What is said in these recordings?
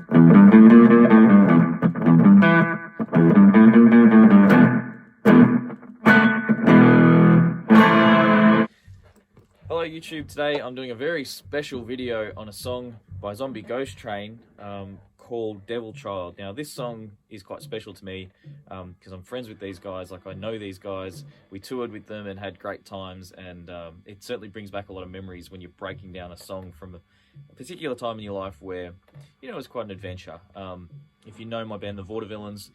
Hello YouTube, today I'm doing a very special video on a song by Zombie Ghost Train called Devil Child. Now this song is quite special to me because I'm friends with these guys, like I know these guys, we toured with them and had great times, and it certainly brings back a lot of memories when you're breaking down a song from a particular time in your life where, you know, it's quite an adventure. If you know my band, the Vaudevillains,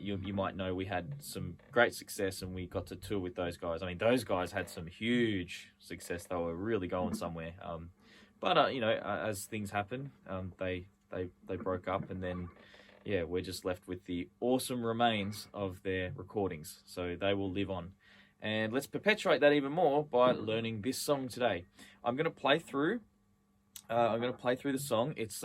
you might know we had some great success and we got to tour with those guys. I mean, those guys had some huge success. They were really going somewhere. But you know, as things happen, they broke up, and then, yeah, we're just left with the awesome remains of their recordings. So they will live on. And let's perpetuate that even more by learning this song today. I'm going to play through the song. It's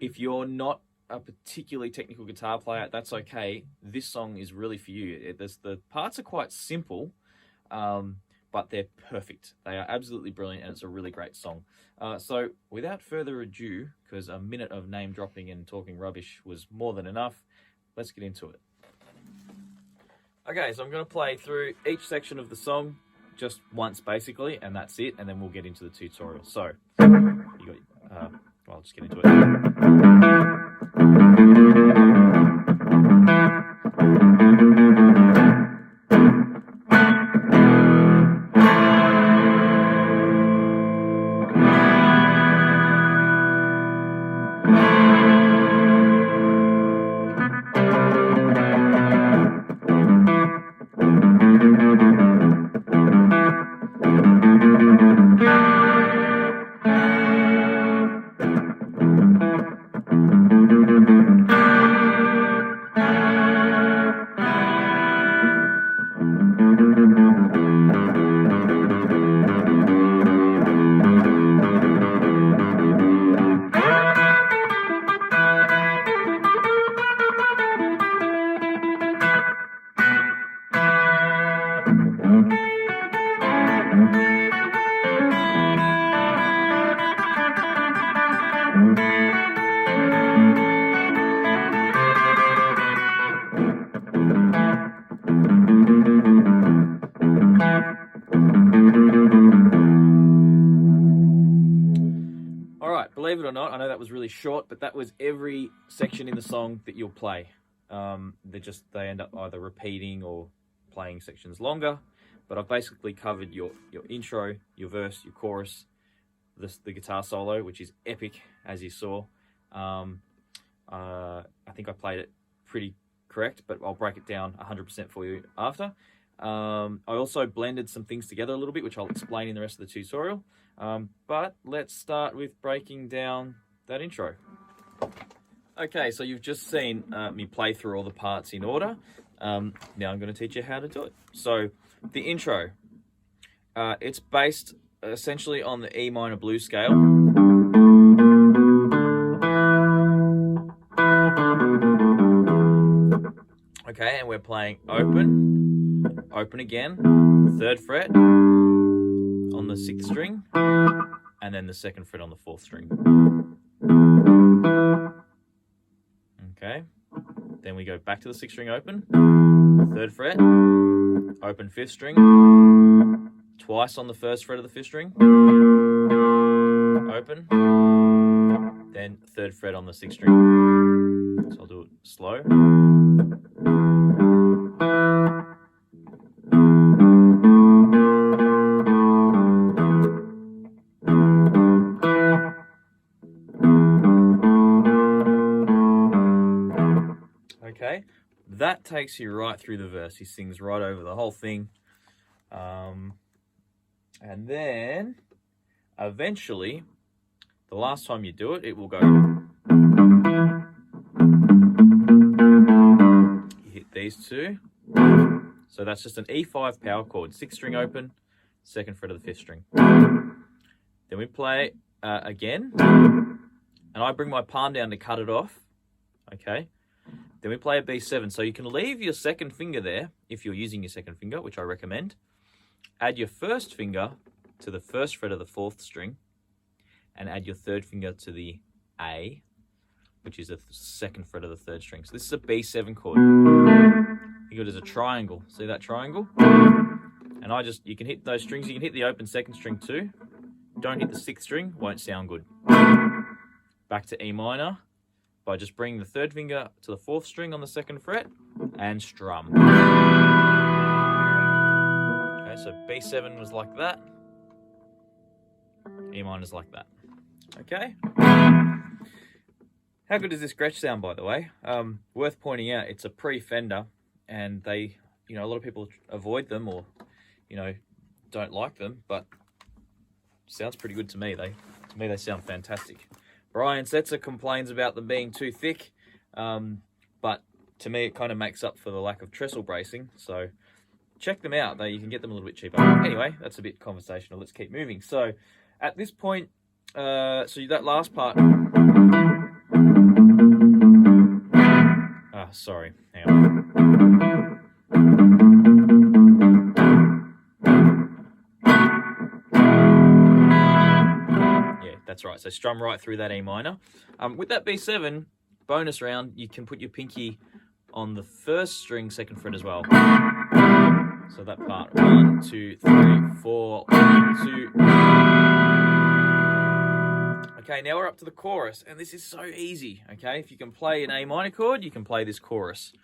if you're not a particularly technical guitar player, that's okay. This song is really for you. The parts are quite simple, but they're perfect. They are absolutely brilliant, and it's a really great song. So without further ado, because a minute of name dropping and talking rubbish was more than enough, let's get into it. Okay, so I'm going to play through each section of the song just once basically, and that's it, and then we'll get into the tutorial. So I'll just get into it. Believe it or not, I know that was really short, but that was every section in the song that you'll play. They end up either repeating or playing sections longer, but I've basically covered your intro, your verse, your chorus, the guitar solo, which is epic, as you saw. I think I played it pretty correct, but I'll break it down 100% for you after. I also blended some things together a little bit, which I'll explain in the rest of the tutorial. But let's start with breaking down that intro. Okay, so you've just seen me play through all the parts in order. Now I'm going to teach you how to do it. So the intro, it's based essentially on the E minor blues scale. Okay, and we're playing open, open again, 3rd fret on the 6th string, and then the 2nd fret on the 4th string. Okay, then we go back to the 6th string open, 3rd fret, open 5th string, twice on the 1st fret of the 5th string, open, then 3rd fret on the 6th string. So I'll do it slow. Okay, that takes you right through the verse. He sings right over the whole thing. And then, eventually, the last time you do it, it will go. You hit these two. So that's just an E5 power chord. 6th string open, 2nd fret of the 5th string. Then we play again. And I bring my palm down to cut it off. Okay. Then we play a B7. So you can leave your 2nd finger there, if you're using your 2nd finger, which I recommend. Add your 1st finger to the 1st fret of the 4th string, and add your 3rd finger to the A. which is the second fret of the third string. So this is a B7 chord. Think of it as a triangle. See that triangle? And you can hit those strings. You can hit the open second string too. Don't hit the sixth string, won't sound good. Back to E minor by just bringing the third finger to the fourth string on the second fret and strum. Okay, so B7 was like that. E minor's like that. Okay. How good does this Gretsch sound, by the way? Worth pointing out, it's a pre-Fender, and a lot of people avoid them or, don't like them, but sounds pretty good to me. To me, they sound fantastic. Brian Setzer complains about them being too thick, but to me, it kind of makes up for the lack of trestle bracing. So check them out. You can get them a little bit cheaper. Anyway, that's a bit conversational. Let's keep moving. So at this point, so that last part. Sorry. Hang on. Yeah, that's right. So strum right through that E minor. With that B7 bonus round, you can put your pinky on the first string, second fret as well. So that part. 1, 2, 3, 4, 1, 2. Okay, now we're up to the chorus, and this is so easy, okay? If you can play an A minor chord, you can play this chorus.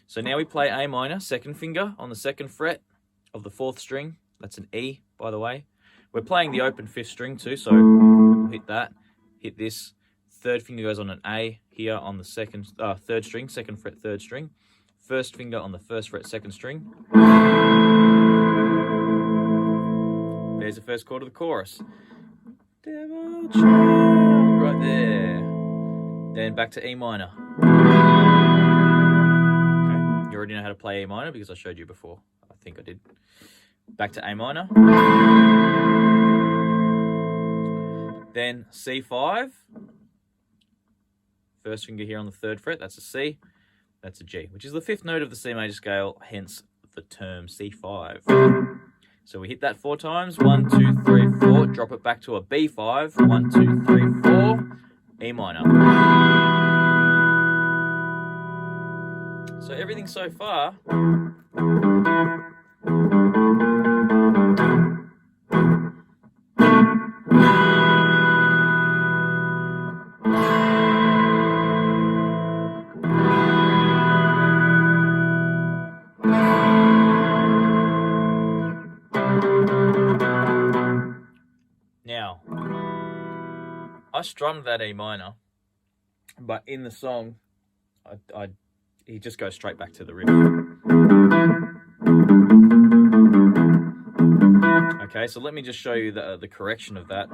So now we play A minor, second finger on the second fret of the fourth string. That's an E, by the way. We're playing the open fifth string too, so we'll hit that, hit this. Third finger goes on an A here on the third string, second fret, third string. First finger on the first fret, second string. There's the first chord of the chorus. Devil child, right there. Then back to E minor. Okay, you already know how to play E minor because I showed you before. I think I did. Back to A minor. Then C5. First finger here on the third fret, that's a C. That's a G, which is the fifth note of the C major scale, hence the term C5. So we hit that 4 times. 1, 2, 3, 4. Drop it back to a B5. 1, 2, 3, 4. E minor. So everything so far. Now, I strummed that E minor, but in the song, he just goes straight back to the riff. Okay, so let me just show you the correction of that.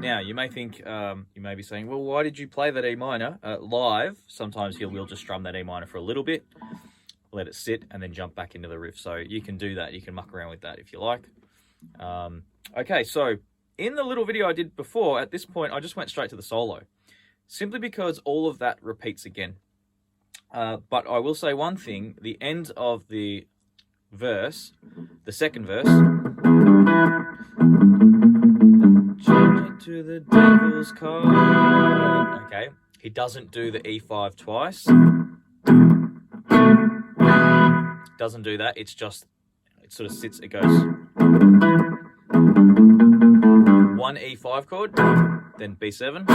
Now, you may think, you may be saying, well, why did you play that E minor live? Sometimes we'll just strum that E minor for a little bit, let it sit, and then jump back into the riff. So you can do that. You can muck around with that if you like. Okay, so in the little video I did before, at this point, I just went straight to the solo, simply because all of that repeats again. But I will say one thing, the end of the verse, the second verse, to the devil's card. Okay, he doesn't do the E5 twice. Doesn't do that. It's just, it sort of sits, it goes 1 E5 chord, then B7,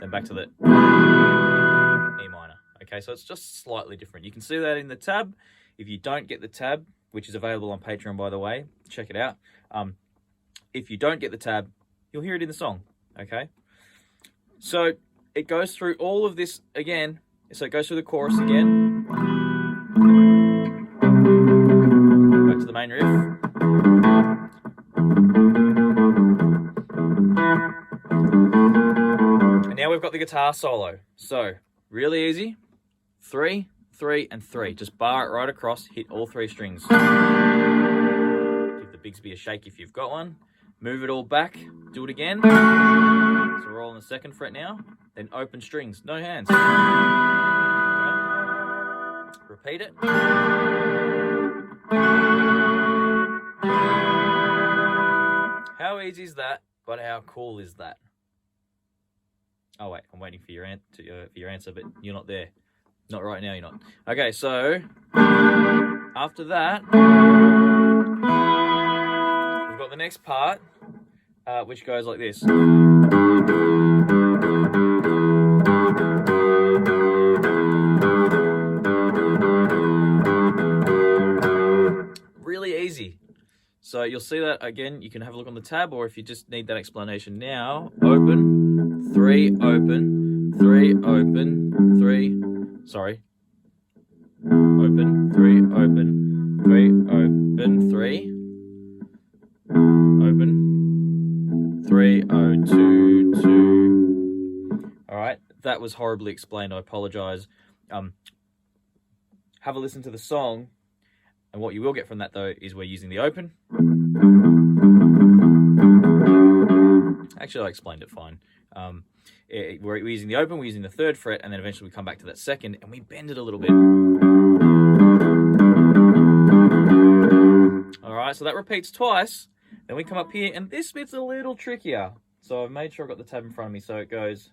then back to the E minor. Okay, so it's just slightly different. You can see that in the tab. If you don't get the tab, which is available on Patreon, by the way, check it out. If you don't get the tab, you'll hear it in the song, okay? So it goes through all of this again. So it goes through the chorus again. Back to the main riff. And now we've got the guitar solo. So, really easy. 3, 3, and 3. Just bar it right across, hit all 3 strings. Give the Bigsby a shake if you've got one. Move it all back, do it again. So we're all on the second fret now. Then open strings, no hands. Okay. Repeat it. How easy is that, but how cool is that? Oh wait, I'm waiting for your answer, but you're not there. Not right now, you're not. Okay, so after that, we've got the next part, which goes like this. Really easy. So you'll see that again. You can have a look on the tab, or if you just need that explanation now, open, 3, open, 3, open, 3. Sorry. Open, 3, open, 3, open, 3. Open, 3, 0, 2, 2. All right, that was horribly explained. I apologize. Have a listen to the song, and what you will get from that, though, is we're using the open. Actually, I explained it fine. We're using the open, we're using the 3rd fret, and then eventually we come back to that 2nd, and we bend it a little bit. All right, so that repeats twice. Then we come up here, and this bit's a little trickier. So I've made sure I've got the tab in front of me, so it goes.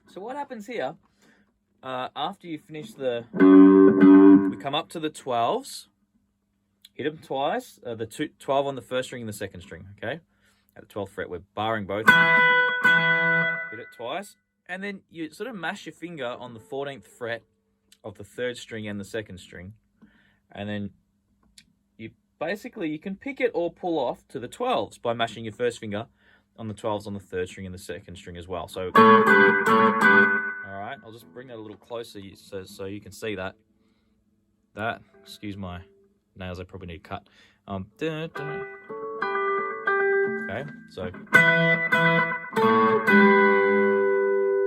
So what happens here, after you finish we come up to the 12s, hit them twice, the 12 on the 1st string and the 2nd string, okay? At the 12th fret, we're barring both. Hit it twice, and then you sort of mash your finger on the 14th fret of the 3rd string and the 2nd string, and then you can pick it or pull off to the 12s by mashing your 1st finger on the 12s on the 3rd string and the 2nd string as well. So, all right, I'll just bring that a little closer so you can see that. Excuse my nails, I probably need to cut. Okay, so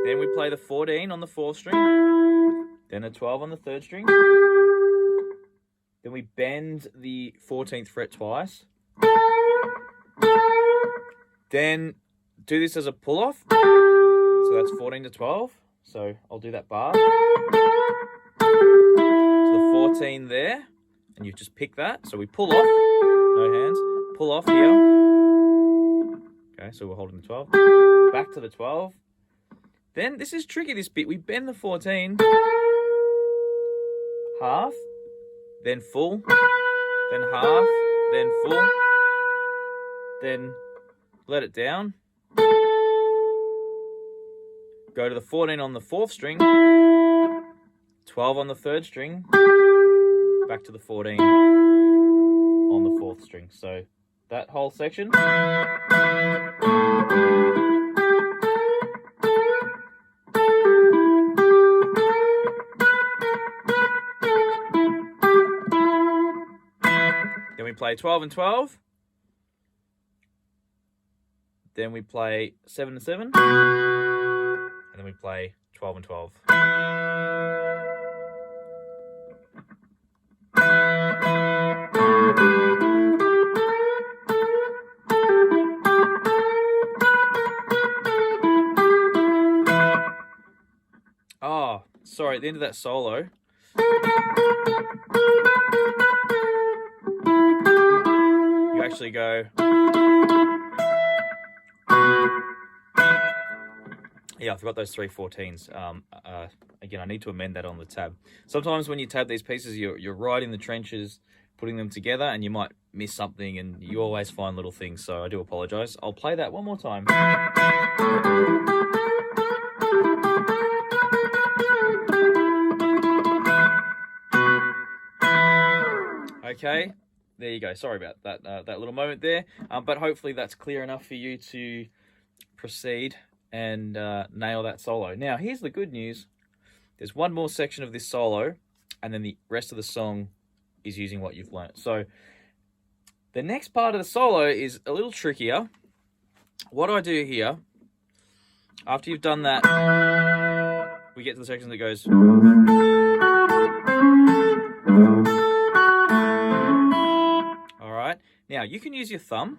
then we play the 14 on the 4th string, then a 12 on the 3rd string, then we bend the 14th fret twice, then do this as a pull-off, so that's 14 to 12, so I'll do that bar. So the 14 there, and you just pick that, so we pull off, no hands, pull off here. Okay, so we're holding the 12, back to the 12. Then, this is tricky, this bit, we bend the 14, half, then full, then half, then full, then let it down, go to the 14 on the 4th string, 12 on the 3rd string, back to the 14 on the 4th string. So that whole section. Then we play 12 and 12. Then we play 7 and 7. And then we play 12 and 12. Oh, sorry, at the end of that solo, you actually go. Yeah, I forgot those 3 14s. Again, I need to amend that on the tab. Sometimes when you tab these pieces, you're right in the trenches, putting them together, and you might miss something, and you always find little things, so I do apologize. I'll play that one more time. Okay, there you go. Sorry about that little moment there, but hopefully that's clear enough for you to proceed and nail that solo. Now, here's the good news. There's one more section of this solo, and then the rest of the song is using what you've learnt. So the next part of the solo is a little trickier. What I do here, after you've done that, we get to the section that goes. All right. Now, you can use your thumb,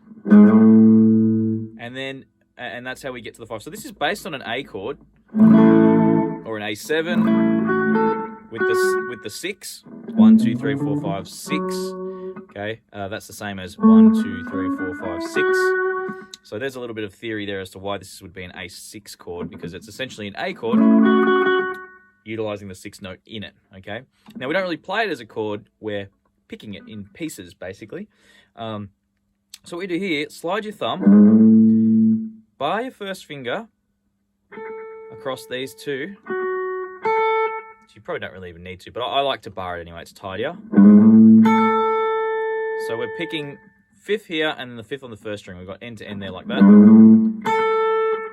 and then and that's how we get to the 5. So this is based on an A chord or an A7 with the 6. 1, 2, 3, 4, 5, 6. Okay, that's the same as 1, 2, 3, 4, 5, 6. So there's a little bit of theory there as to why this would be an A6 chord, because it's essentially an A chord utilizing the 6th note in it. Okay, now we don't really play it as a chord, we're picking it in pieces basically. So what we do here, slide your thumb, bar your first finger across these two. So you probably don't really even need to, but I like to bar it anyway, it's tidier. So we're picking 5th here and then the 5th on the 1st string. We've got end to end there like that.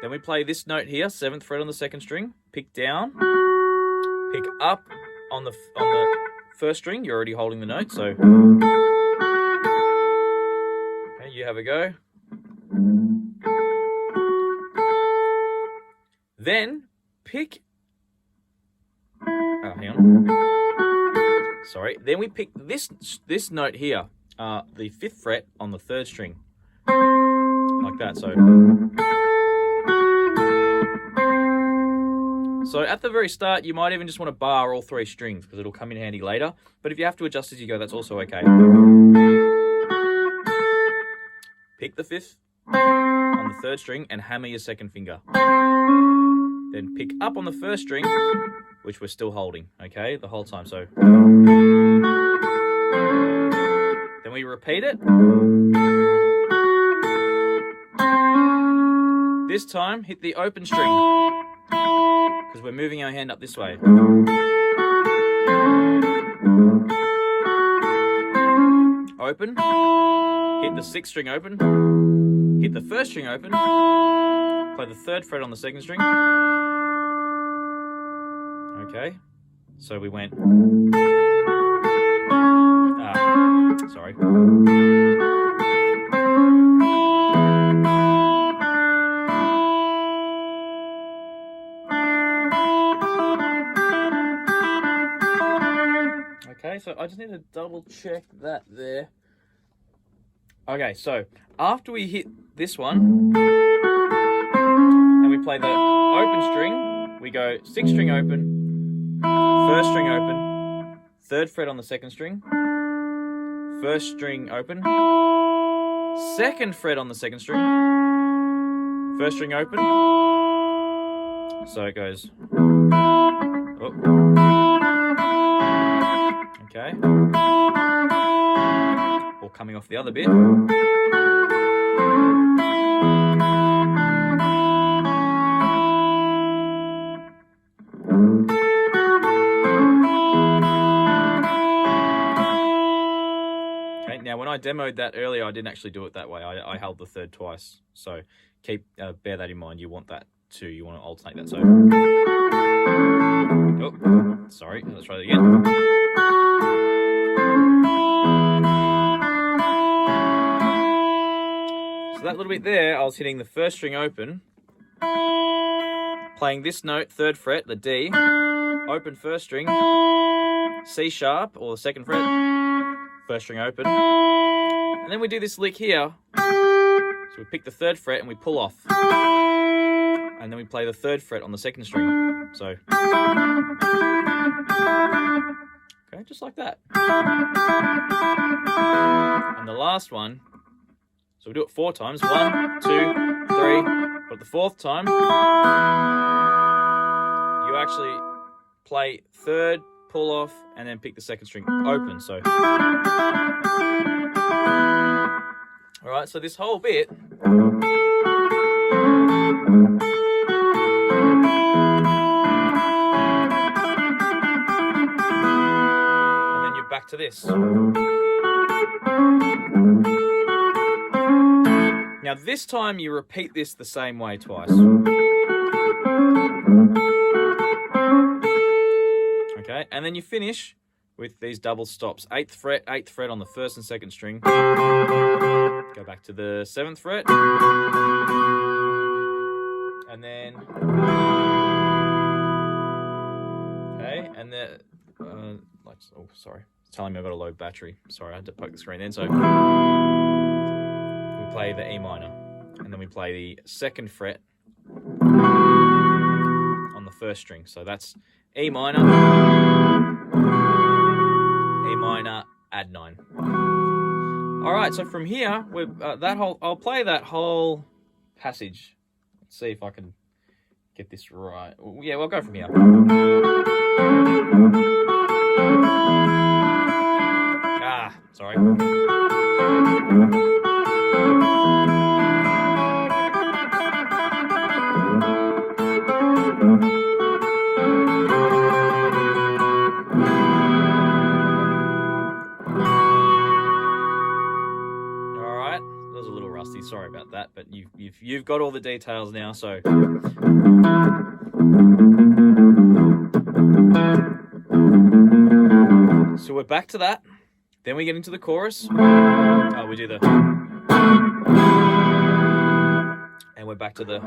Then we play this note here, 7th fret on the 2nd string, pick down, pick up on the 1st string. You're already holding the note, so okay, you have a go. Then pick, oh, hang on. Sorry. Then we pick this note here, the 5th fret on the 3rd string, like that. So at the very start, you might even just want to bar all 3 strings because it'll come in handy later. But if you have to adjust as you go, that's also okay. Pick the 5th on the 3rd string and hammer your 2nd finger. Then pick up on the 1st string, which we're still holding, okay, the whole time. So then we repeat it. This time, hit the open string, because we're moving our hand up this way. Open, hit the 6th string open, hit the 1st string open, play the 3rd fret on the 2nd string. Okay, so we went, sorry. Okay, so I just need to double check that there. Okay, so after we hit this one, and we play the open string, we go 6th string open, 1st string open, 3rd fret on the 2nd string, 1st string open, 2nd fret on the 2nd string, 1st string open. So it goes. Oh. Okay. Or coming off the other bit. Now, when I demoed that earlier, I didn't actually do it that way. I held the 3rd twice. So bear that in mind. You want that too. You want to alternate that. So, oh, sorry. Let's try that again. So that little bit there, I was hitting the 1st string open, playing this note, 3rd fret, the D, open 1st string, C sharp, or the 2nd fret, 1st string open, and then we do this lick here. So we pick the 3rd fret and we pull off, and then we play the 3rd fret on the 2nd string. So, okay, just like that. And the last one, so we do it 4 times. 1, 2, 3. But the 4th time, you actually play 3rd, pull off, and then pick the 2nd string open. So, all right. So this whole bit. And then you're back to this. Now this time you repeat this the same way twice. Okay, and then you finish with these double stops. 8th fret on the 1st and 2nd string. Go back to the 7th fret. And then, okay, and then, oh, sorry. It's telling me I've got a low battery. Sorry, I had to poke the screen then. So, we play the E minor. and then we play the 2nd fret on the 1st string. So that's E minor, E minor, add 9. All right, so from here, I'll play that whole passage. Let's see if I can get this right. Yeah, we'll go from here. Sorry. Sorry about that, but you've got all the details now, so we're back to that. Then we get into the chorus. We do the, and we're back to the,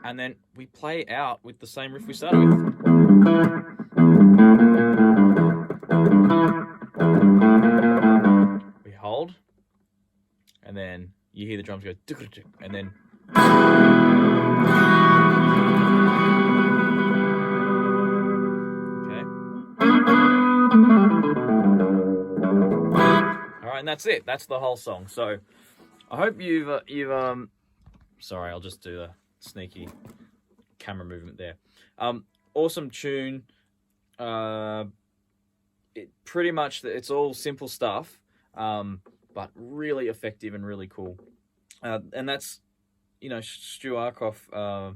and then we play out with the same riff we started with. We hold, and then you hear the drums go, and then okay. All right, and that's it. That's the whole song. So I hope you've sorry, I'll just do a sneaky camera movement there. Awesome tune. Pretty much, it's all simple stuff, but really effective and really cool. And that's, Stu Arkoff,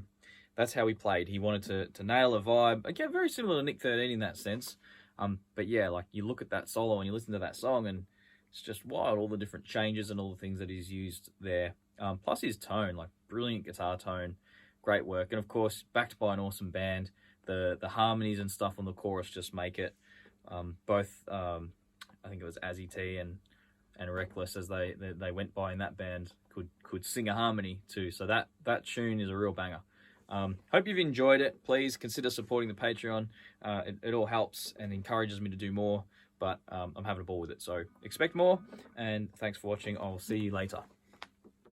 that's how he played. He wanted to nail a vibe. Again, very similar to Nick 13 in that sense. But yeah, like you look at that solo and you listen to that song and it's just wild, all the different changes and all the things that he's used there. Plus his tone, like brilliant guitar tone, great work. And of course, backed by an awesome band. The harmonies and stuff on the chorus just make it. Both, I think it was Azzy T and Reckless, as they went by in that band, could sing a harmony too. So that tune is a real banger. Hope you've enjoyed it. Please consider supporting the Patreon. It all helps and encourages me to do more, but I'm having a ball with it. So expect more, and thanks for watching. I'll see you later.